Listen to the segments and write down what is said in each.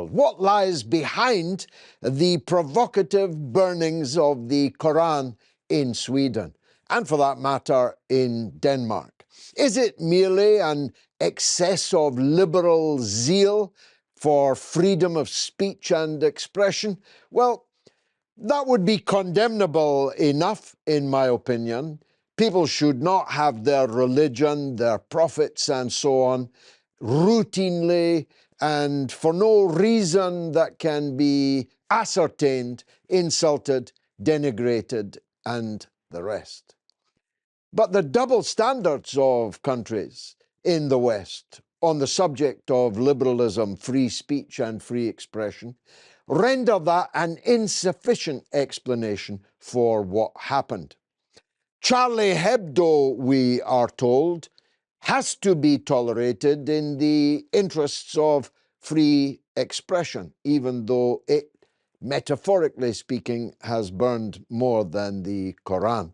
What lies behind the provocative burnings of the Quran in Sweden, and for that matter in Denmark? Is it merely an excess of liberal zeal for freedom of speech and expression? Well, that would be condemnable enough, in my opinion. People should not have their religion, their prophets, and so on routinely and for no reason that can be ascertained, insulted, denigrated, and the rest. But the double standards of countries in the West on the subject of liberalism, free speech, and free expression render that an insufficient explanation for what happened. Charlie Hebdo, we are told, has to be tolerated in the interests of free expression, even though it, metaphorically speaking, has burned more than the Quran.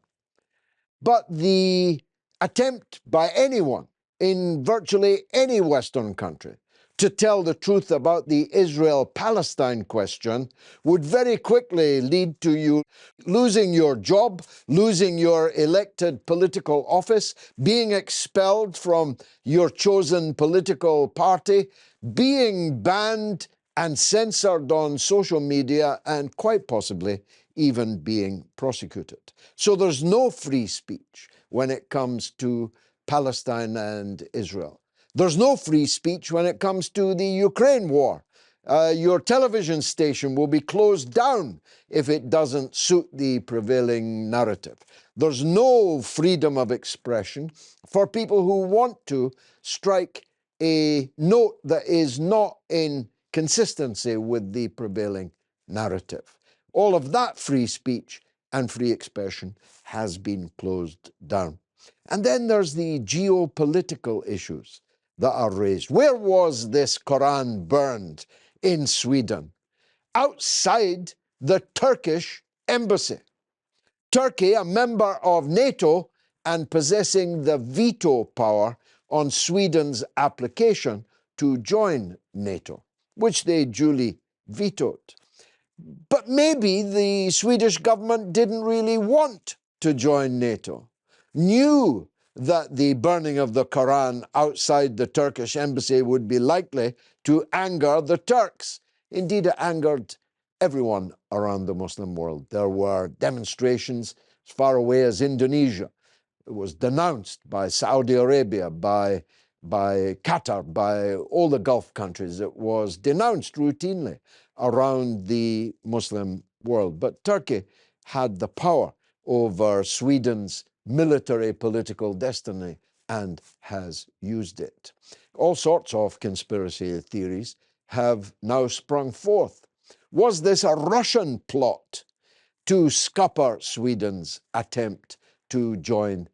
But the attempt by anyone in virtually any Western country to tell the truth about the Israel-Palestine question would very quickly lead to you losing your job, losing your elected political office, being expelled from your chosen political party, being banned and censored on social media, and quite possibly even being prosecuted. So there's no free speech when it comes to Palestine and Israel. There's no free speech when it comes to the Ukraine war. Your television station will be closed down if it doesn't suit the prevailing narrative. There's no freedom of expression for people who want to strike a note that is not in consistency with the prevailing narrative. All of that free speech and free expression has been closed down. And then there's the geopolitical issues that are raised. Where was this Quran burned in Sweden? Outside the Turkish embassy. Turkey, a member of NATO and possessing the veto power on Sweden's application to join NATO, which they duly vetoed. But maybe the Swedish government didn't really want to join NATO, knew that the burning of the Quran outside the Turkish embassy would be likely to anger the Turks. Indeed, it angered everyone around the Muslim world. There were demonstrations as far away as Indonesia. It was denounced by Saudi Arabia, by Qatar, by all the Gulf countries. It was denounced routinely around the Muslim world. But Turkey had the power over Sweden's military political destiny and has used it. All sorts of conspiracy theories have now sprung forth. Was this a Russian plot to scupper Sweden's attempt to join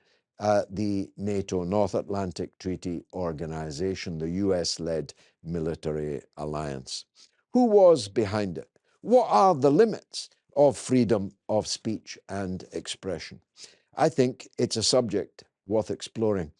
the NATO, North Atlantic Treaty Organization, the US-led military alliance? Who was behind it? What are the limits of freedom of speech and expression? I think it's a subject worth exploring.